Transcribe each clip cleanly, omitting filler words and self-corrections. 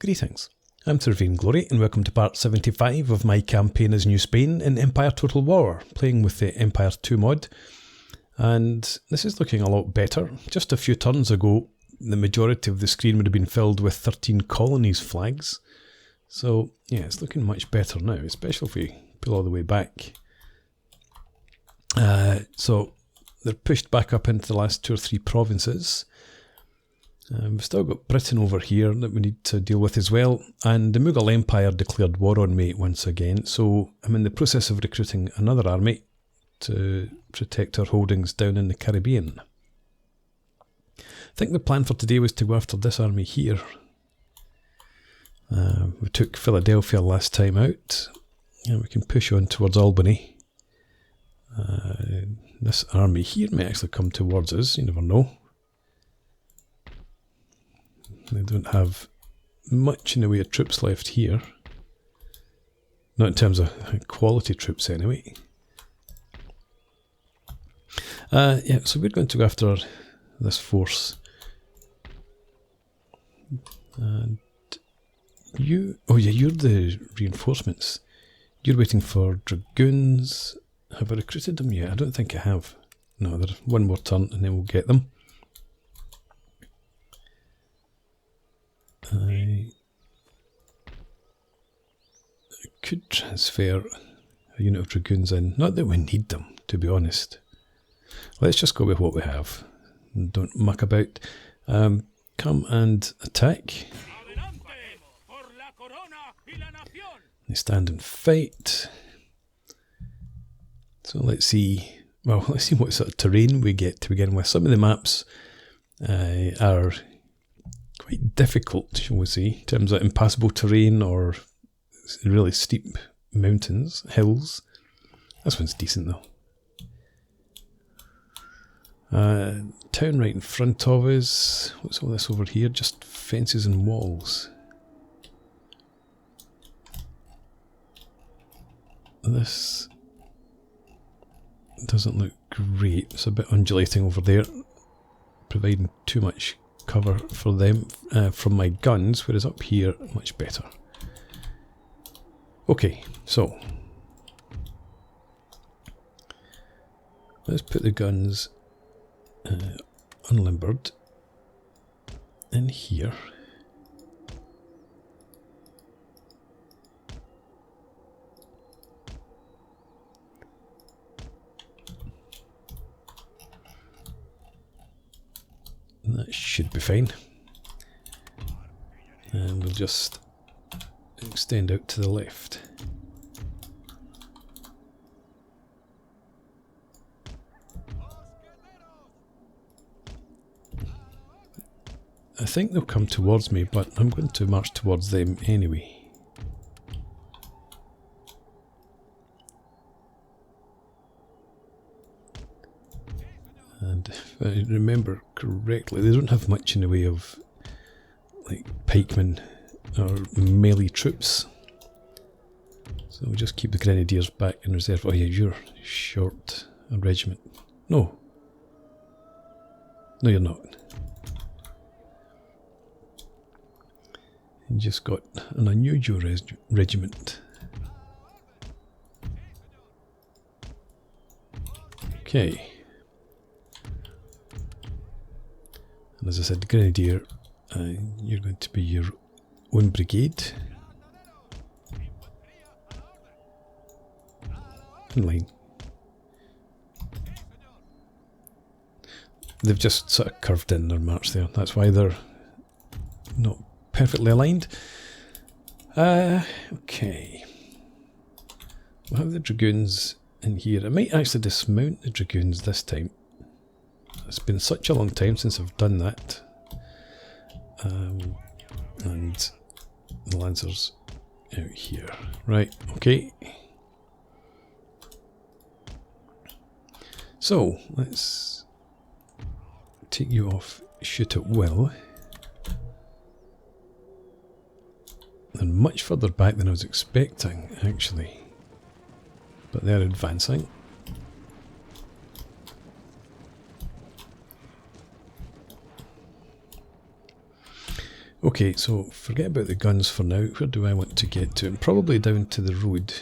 Greetings, I'm Sir Vainglory and welcome to part 75 of my campaign as New Spain in Empire Total War, playing with the Empire 2 mod. And this is looking a lot better. Just a few turns ago, the majority of the screen would have been filled with 13 colonies flags. So yeah, it's looking much better now, especially if we pull all the way back. So they're pushed back up into the last 2 or 3 provinces. We've still got Britain over here that we need to deal with as well, and the Mughal Empire declared war on me once again, so I'm in the process of recruiting another army to protect our holdings down in the Caribbean. I think the plan for today was to go after this army here. We took Philadelphia last time out, and we can push on towards Albany. This army here may actually come towards us, you never know. They don't have much in the way of troops left here. Not in terms of quality troops anyway. Yeah, so we're going to go after this force. And you... Oh yeah, you're the reinforcements. You're waiting for dragoons. Have I recruited them yet? I don't think I have. No, there's one more turn and then we'll get them. I could transfer a unit of dragoons in. Not that we need them, to be honest. Let's just go with what we have. And don't muck about. Come and attack. They stand and fight. So let's see. Well, let's see what sort of terrain we get to begin with. Some of the maps are quite difficult, shall we say, in terms of impassable terrain or really steep mountains, hills. This one's decent though. Town right in front of us. What's all this over here? Just fences and walls. This doesn't look great. It's a bit undulating over there, providing too much cover for them from my guns, whereas up here, much better. Okay, so let's put the guns unlimbered in here. That should be fine. And we'll just extend out to the left. I think they'll come towards me, but I'm going to march towards them anyway. And if I remember correctly, they don't have much in the way of like pikemen or melee troops. So we'll just keep the grenadiers back in reserve. Oh yeah, you're short a regiment. No. No, you're not. You just got an unusual regiment. Okay. And as I said, the grenadier, you're going to be your own brigade. In line. They've just sort of curved in their march there. That's why they're not perfectly aligned. Okay. We'll have the dragoons in here. I might actually dismount the dragoons this time. It's been such a long time since I've done that. And the lancers out here. Right, okay. So, let's take you off shoot at will. And much further back than I was expecting, actually. But they're advancing. Okay, so forget about the guns for now. Where do I want to get to? Probably down to the road.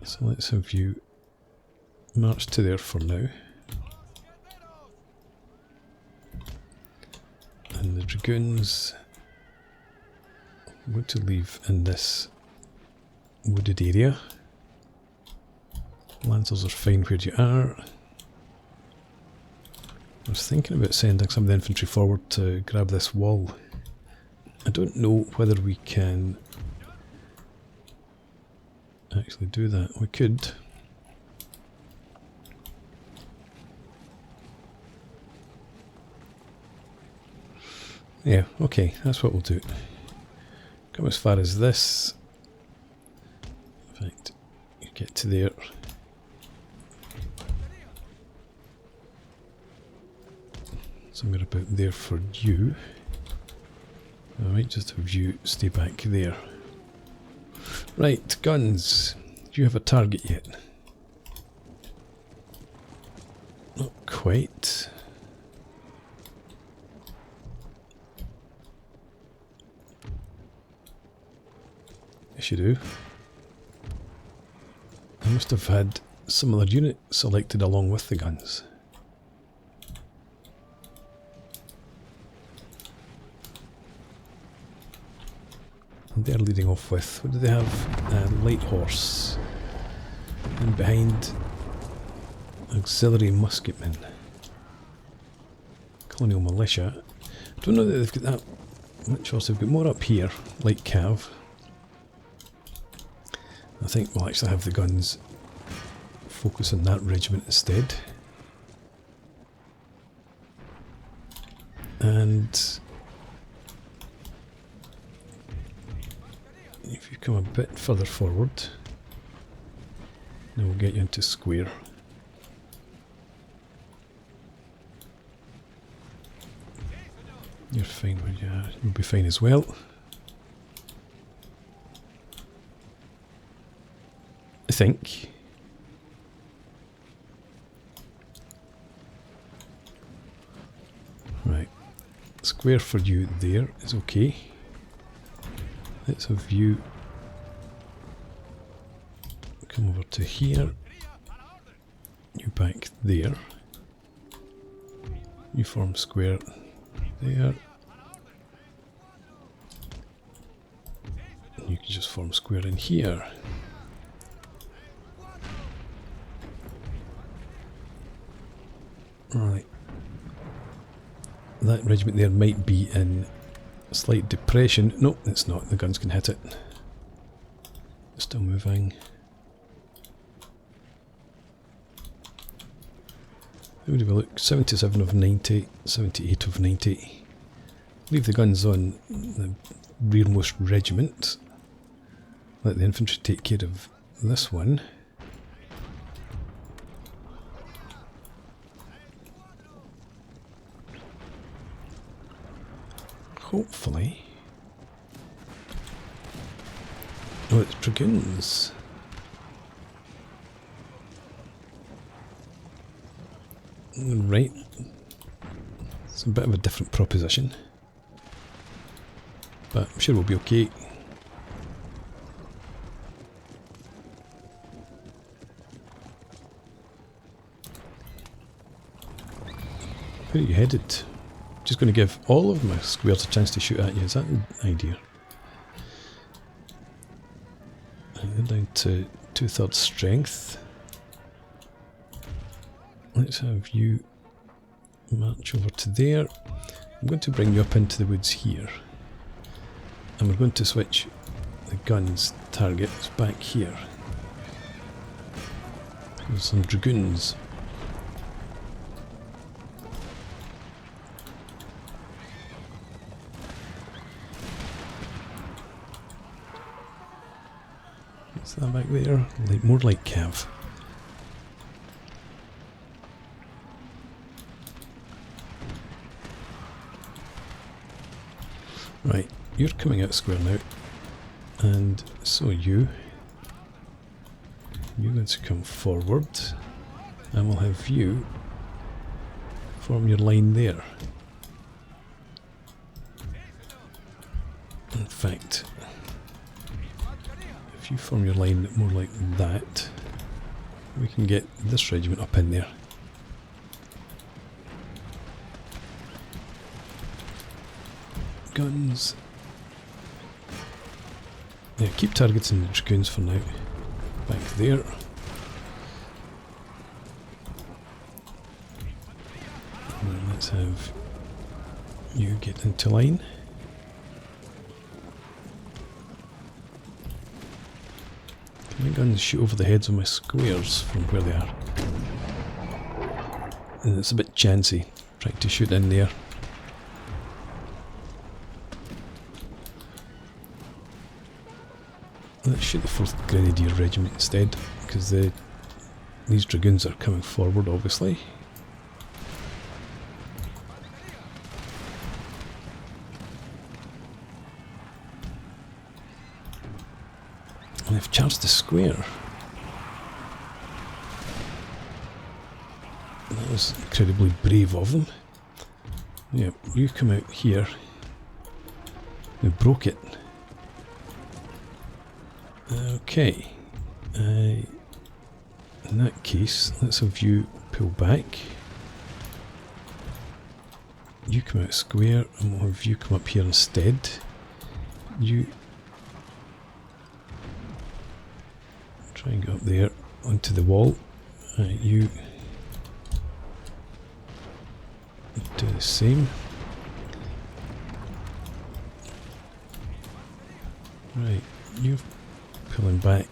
So let's have you march to there for now. And the dragoons, I'm going to leave in this wooded area. Lancers are fine where you are. I was thinking about sending some of the infantry forward to grab this wall. I don't know whether we can actually do that. We could. Yeah, okay, that's what we'll do. Come as far as this. In fact, you get to there. Somewhere about there for you. I might just have you stay back there. Right, guns. Do you have a target yet? Not quite. Yes, you do. I must have had some other unit selected along with the guns. And they're leading off with, what do they have? Light horse. And behind, auxiliary musketmen. Colonial militia. I don't know that they've got that much horse. They've got more up here, light cav. I think we'll actually have the guns focus on that regiment instead. And if you come a bit further forward, then we'll get you into square. You're fine where you are. You'll be fine as well. I think. Right. Square for you there is okay. Let's have you come over to here. You back there. You form square there. And you can just form square in here. Right. That regiment there might be in slight depression. No, it's not. The guns can hit it. Still moving. How do we look? 77 of 90, 78 of 90. Leave the guns on the rearmost regiment. Let the infantry take care of this one. Hopefully. Oh, it's dragoons. Right. It's a bit of a different proposition. But I'm sure we'll be okay. Where are you headed? Just going to give all of my squares a chance to shoot at you, is that the idea? They're down to 2/3 strength. Let's have you march over to there. I'm going to bring you up into the woods here. And we're going to switch the guns targets back here. There's some dragoons. What's that back there? More like cav. Right, you're coming out square now, and so you're going to come forward, and we'll have you form your line there. fact, if you form your line more like that, we can get this regiment up in there. Guns. Yeah, keep targeting the dragoons for now. Back there. And let's have you get into line. My guns shoot over the heads of my squares from where they are. And it's a bit chancy trying to shoot in there. Let's shoot the 4th Grenadier Regiment instead, because these dragoons are coming forward, obviously. And they've charged the square. That was incredibly brave of them. Yeah, you come out here. They broke it. Okay. In that case, let's have you pull back. You come out square, and we'll have you come up here instead. You try and go up there onto the wall. You do the same. Right, you're pulling back.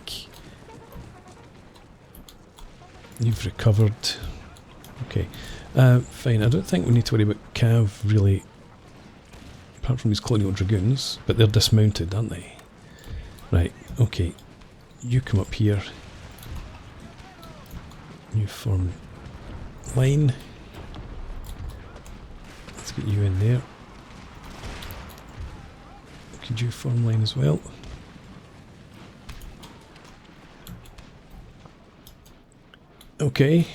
You've recovered. Okay, fine. I don't think we need to worry about Cav really, apart from these colonial dragoons, but they're dismounted, aren't they? Right, okay. You come up here. You form line. Let's get you in there. Could you form line as well? Okay,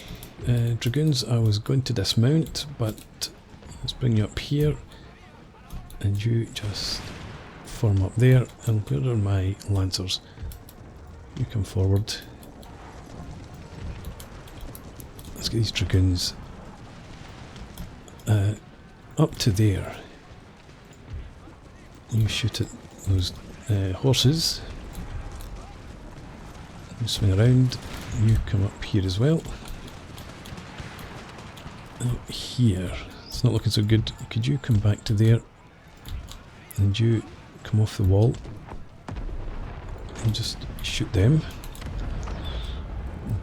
dragoons, I was going to dismount, but let's bring you up here, and you just form up there. And where are my lancers? You come forward. Let's get these dragoons up to there. You shoot at those horses. You swing around. You come up here as well. Out here. It's not looking so good. Could you come back to there? And you come off the wall. And just shoot them.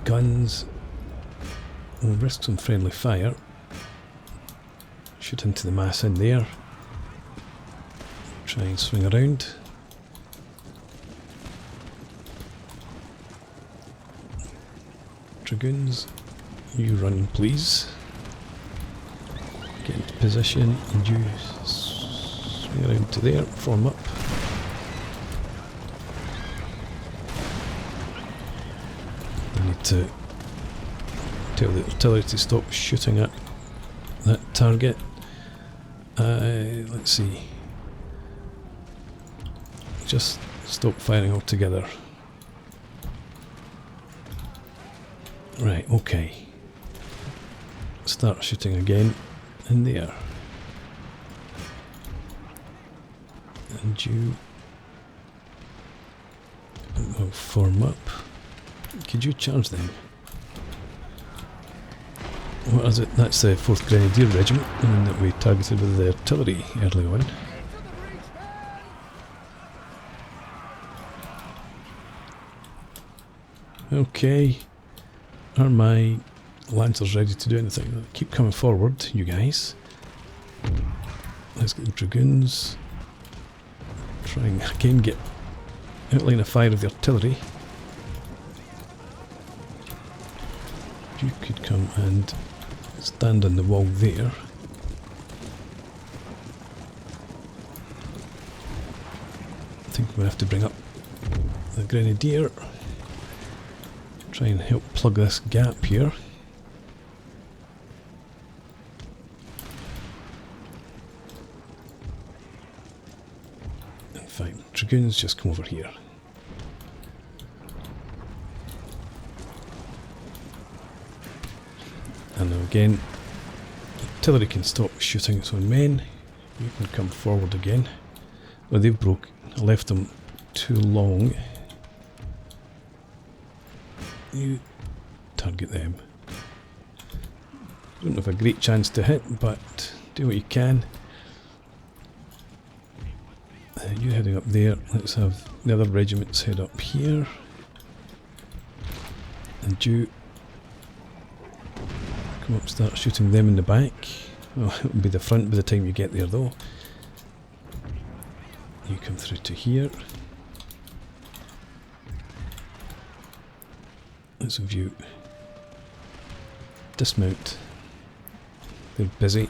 Guns. We'll risk some friendly fire. Shoot into the mass in there. Try and swing around. Dragoons, you run please. Get into position and you swing around to there, form up. I need to tell the artillery to stop shooting at that target. Let's see. Just stop firing altogether. Right, okay. Start shooting again in there. And you will form up. Could you charge them? What is it? That's the 4th Grenadier Regiment, the one that we targeted with the artillery early on. Okay. Are my lancers ready to do anything? Keep coming forward, you guys. Let's get the dragoons. Try and again get outline of fire of the artillery. You could come and stand on the wall there. I think we have to bring up the Grenadier. Try and help plug this gap here. Fine. Dragoons, just come over here. And now again, artillery can stop shooting its own men. You can come forward again. Well, they've broke. I left them too long. You target them. Don't have a great chance to hit, but do what you can. You heading up there. Let's have the other regiments head up here. And you come up, start shooting them in the back. Well, it will be the front by the time you get there though. You come through to here. Let's have you dismount. They're busy.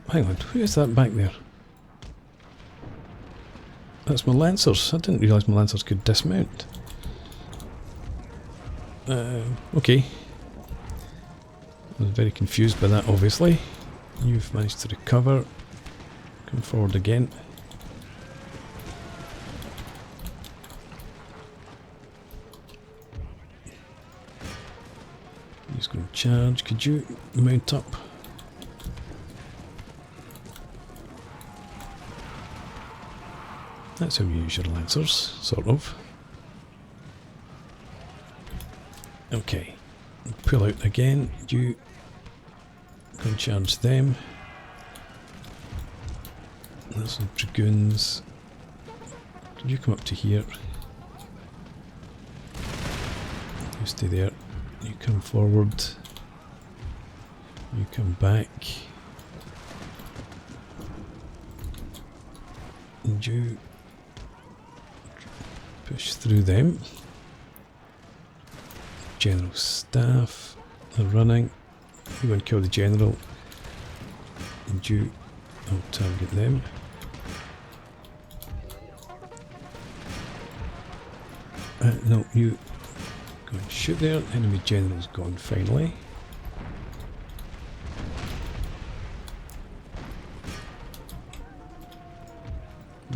Hang on, who is that back there? That's my lancers. I didn't realise my lancers could dismount. Okay. I was very confused by that, obviously. You've managed to recover. Come forward again. He's going to charge. Could you mount up? That's how you use your lancers, sort of. Okay. Pull out again. You go and charge them. There's some dragoons. Can you come up to here? You stay there. You come forward. You come back. And you push through them. General staff are running. You go and kill the general. And you will target them. No, you go and shoot there. Enemy general's gone finally.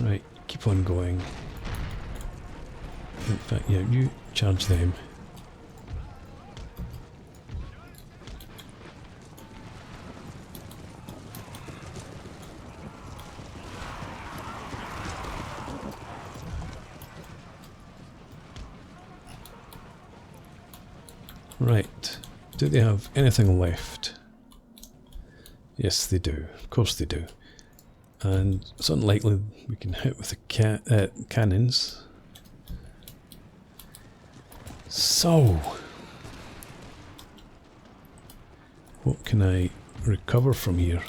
Right, keep on going. In fact, yeah, you charge them. Right, do they have anything left? Yes, they do. Of course they do. And it's unlikely we can hit with the cannons. So, what can I recover from here?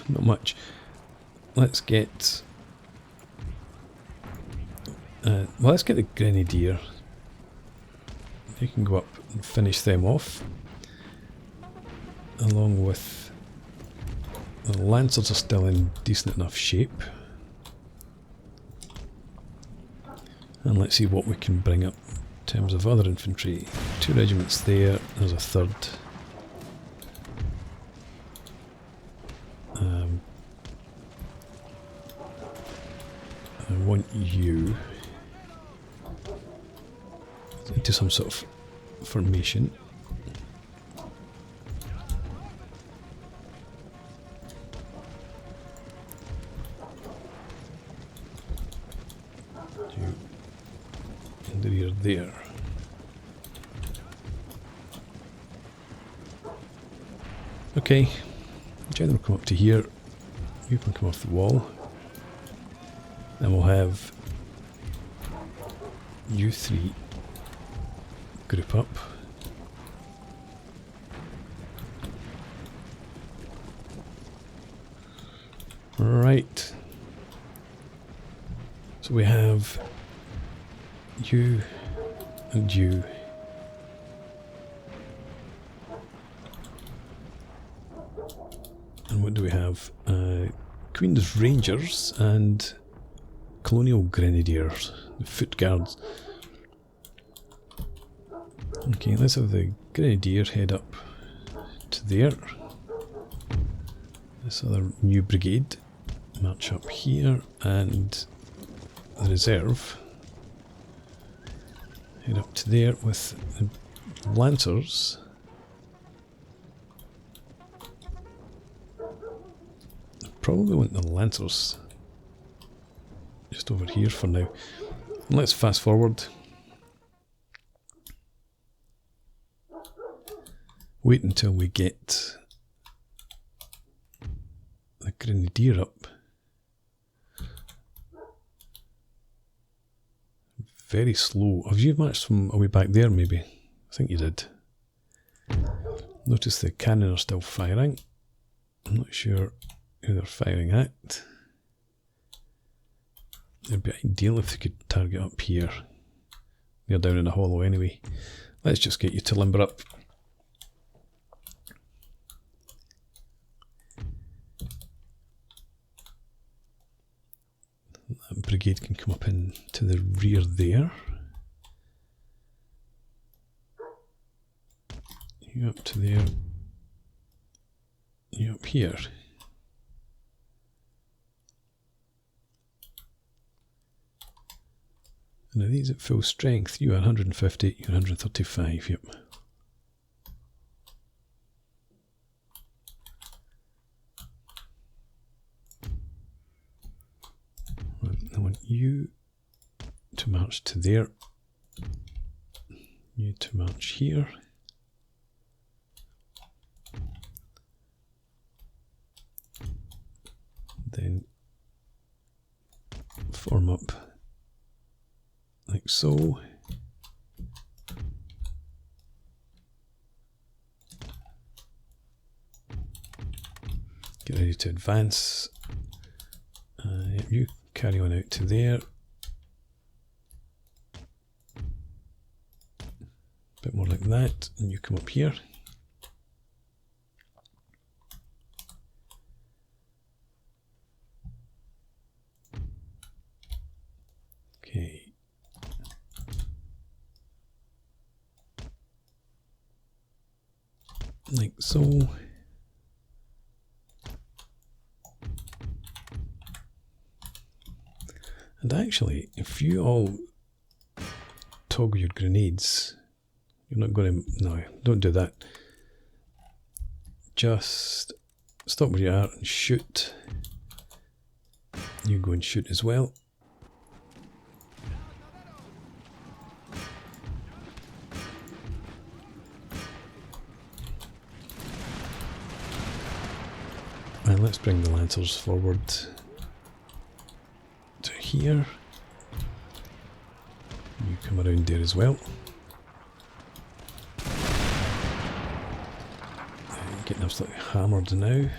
Not much. Let's get... well, let's get the grenadier. You can go up and finish them off. Along with... the lancers are still in decent enough shape. And let's see what we can bring up in terms of other infantry. 2 regiments there, there's a 3rd. I want you into some sort of formation. In the rear there. Okay, general come up to here. You can come off the wall. Then we'll have you 3 group up. Right. So we have you and you. And what do we have? Queen's Rangers and Colonial Grenadiers, the Foot Guards. Okay, let's have the Grenadier head up to there. This other new brigade march up here, and the reserve head up to there with the lancers. I probably want the lancers just over here for now. And let's fast forward. Wait until we get the grenadier up. Very slow. Have you marched from away back there maybe? I think you did. Notice the cannon are still firing. I'm not sure who they're firing at. It'd be ideal if they could target up here. They're down in a hollow anyway. Let's just get you to limber up. That brigade can come up into the rear there. You up to there. You up here. And are these at full strength? You are 150, you're 135, yep. I want you to march to there, you to march here, then form up like so. Get ready to advance. Yep, you carry on out to there. A bit more like that, and you come up here. Okay. Like so. And actually, if you all toggle your grenades, you're not going to... No, don't do that. Just stop where you are and shoot. You go and shoot as well. And let's bring the lancers forward to here. You come around there as well. Getting absolutely hammered now.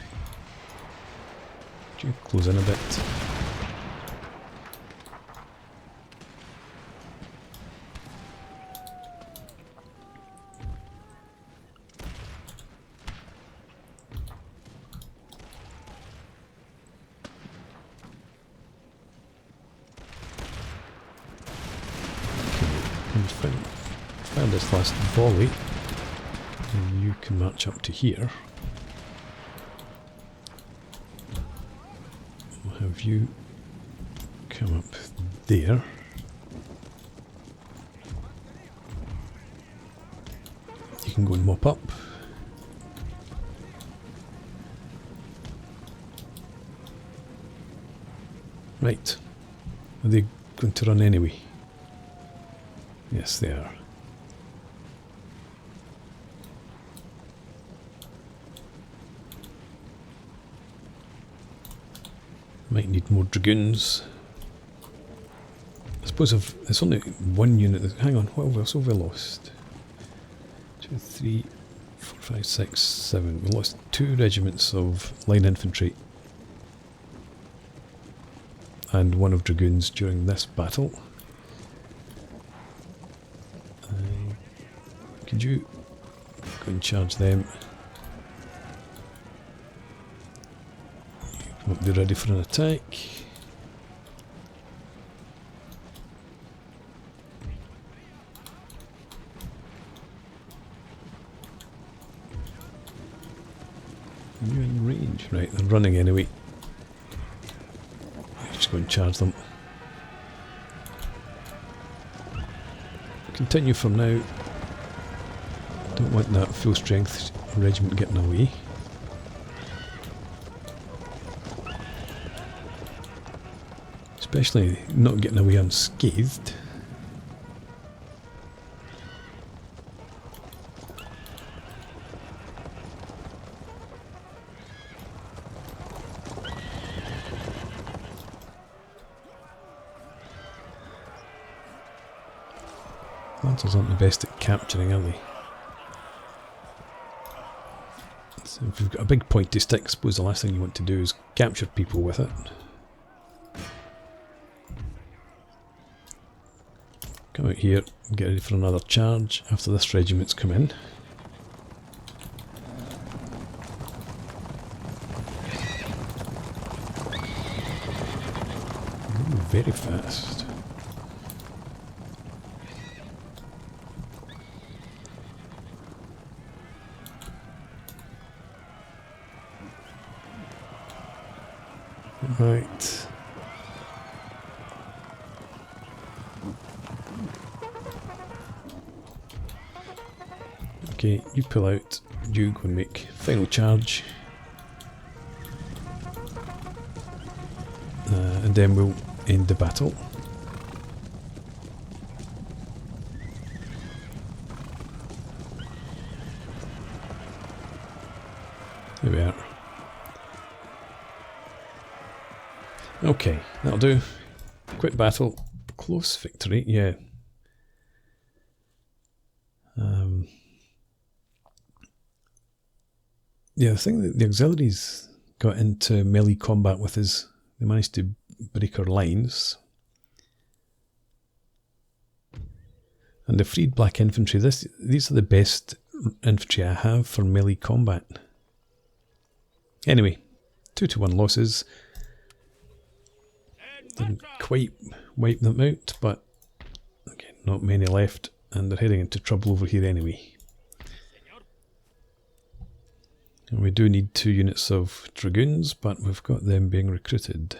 Could you close in a bit? Found this last volley, and you can march up to here. We'll have you come up there. You can go and mop up. Right, are they going to run anyway? Yes, they are. Might need more dragoons. I suppose it's only one unit. Hang on, what else have we lost? 2, 3, 4, 5, 6, 7. We lost 2 regiments of line infantry and 1 of dragoons during this battle. Could you go and charge them? You come up there ready for an attack. You in range? Right, they're running anyway. Just go and charge them. Continue for now. Don't want that full strength regiment getting away. Especially not getting away unscathed. Lancers aren't the best at capturing, are they? So if you've got a big pointy stick, I suppose the last thing you want to do is capture people with it. Come out here and get ready for another charge after this regiment's come in. Ooh, very fast. Right. Okay, you pull out, you go and make final charge. And then we'll end the battle. There we are. Okay, that'll do. Quick battle. Close victory, yeah. Yeah, the thing that the auxiliaries got into melee combat with is they managed to break our lines. And the freed black infantry, these are the best infantry I have for melee combat. Anyway, 2-1 losses. Didn't quite wipe them out, but again, not many left, and they're heading into trouble over here anyway. And we do need 2 units of dragoons, but we've got them being recruited.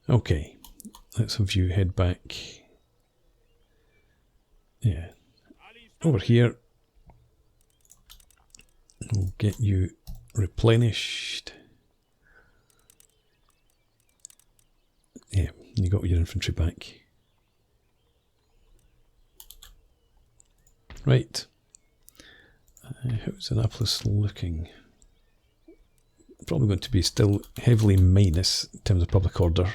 Okay, let's have you head back. Yeah, over here. We'll get you replenished. Yeah, you got your infantry back. Right. How's Annapolis looking? Probably going to be still heavily minus in terms of public order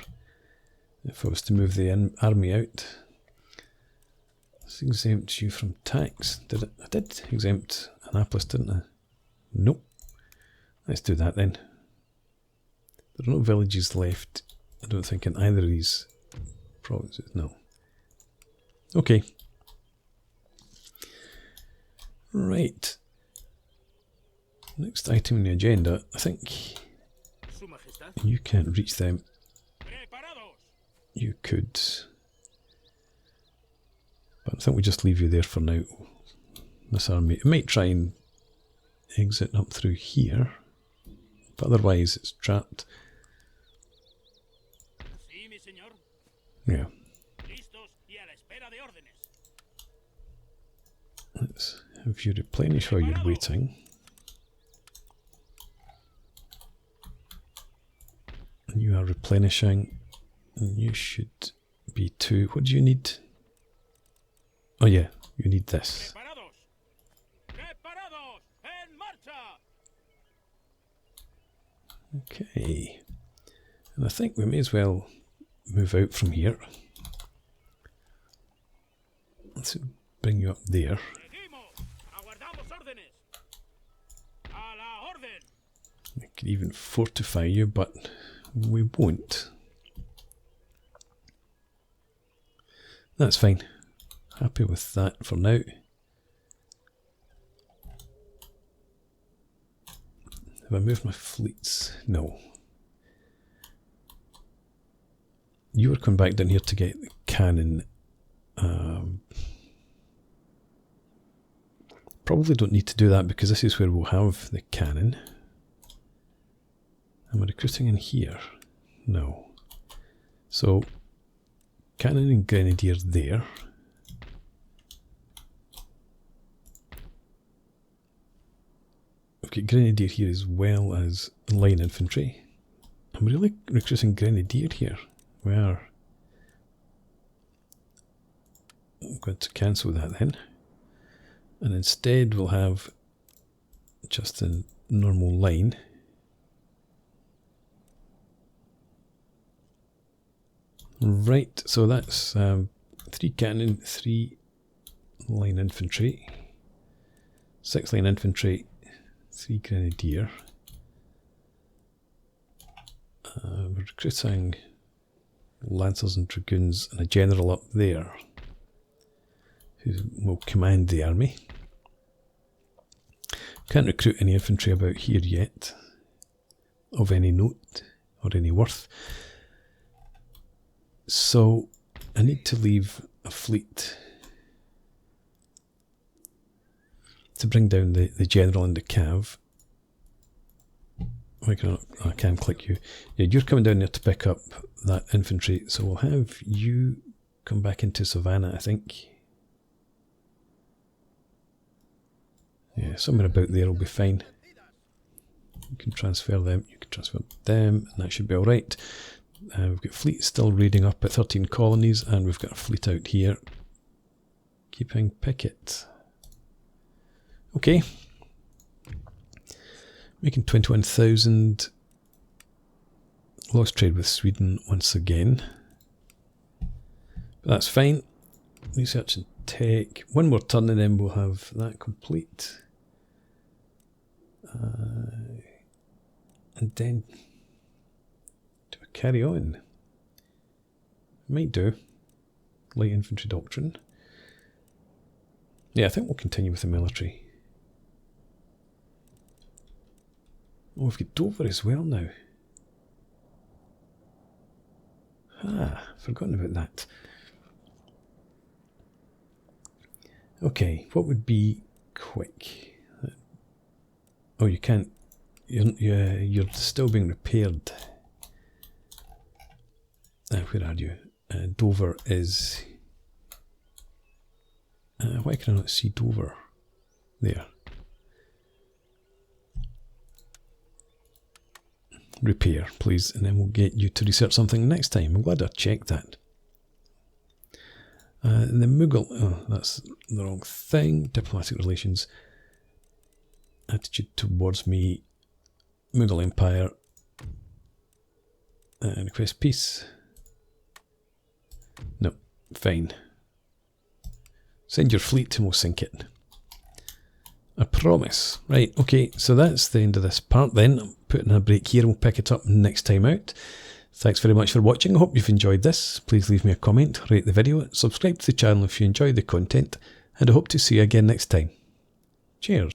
if I was to move the army out. Let's exempt you from tax. Did it? I did exempt Annapolis, didn't I? Nope. Let's do that then. There are no villages left, I don't think, in either of these provinces. No. Okay. Right. Next item on the agenda, I think you can't reach them. You could. But I think we just leave you there for now. This army, it might try and exit up through here, but otherwise it's trapped. Yeah. Let's have you replenish while you're waiting. And you are replenishing, and you should be 2. What do you need? Oh yeah, you need this. Okay, and I think we may as well move out from here. Let's bring you up there. I could even fortify you, but we won't. That's fine. Happy with that for now. Have I moved my fleets? No. You were coming back down here to get the cannon Probably don't need to do that because this is where we'll have the cannon. Am I recruiting in here? No. So, cannon and grenadier there. We've got grenadier here as well as line infantry. I'm really recruiting grenadier here. We are. I'm going to cancel that then. And instead we'll have just a normal line. Right, so that's 3 cannon, 3 line infantry, 6 line infantry, 3 grenadier. We're recruiting lancers and dragoons and a general up there who will command the army. Can't recruit any infantry about here yet of any note or any worth. So I need to leave a fleet to bring down the general and the cav. I can click you. Yeah, you're coming down there to pick up that infantry, so we'll have you come back into Savannah, I think. Yeah, somewhere about there will be fine. You can transfer them, you can transfer them, and that should be alright. We've got fleet still raiding up at 13 colonies, and we've got a fleet out here keeping picket. Okay. Making 21,000. Lost trade with Sweden once again. But that's fine. Research and tech. One more turn and then we'll have that complete. And then do I carry on? Might do. Light infantry doctrine. Yeah, I think we'll continue with the military. Oh, we've got Dover as well now. Ah, forgotten about that. Okay, what would be quick? Oh, you can't. You're still being repaired. Where are you? Dover is. Why can I not see Dover? There. Repair, please, and then we'll get you to research something next time. I'm glad I checked that. The Mughal, oh, that's the wrong thing. Diplomatic relations. Attitude towards me. Mughal Empire. Request peace. No, fine. Send your fleet and we'll sink it. I promise. Right, okay, so that's the end of this part then. I'm putting a break here and we'll pick it up next time out. Thanks very much for watching. I hope you've enjoyed this. Please leave me a comment, rate the video, subscribe to the channel if you enjoy the content, and I hope to see you again next time. Cheers.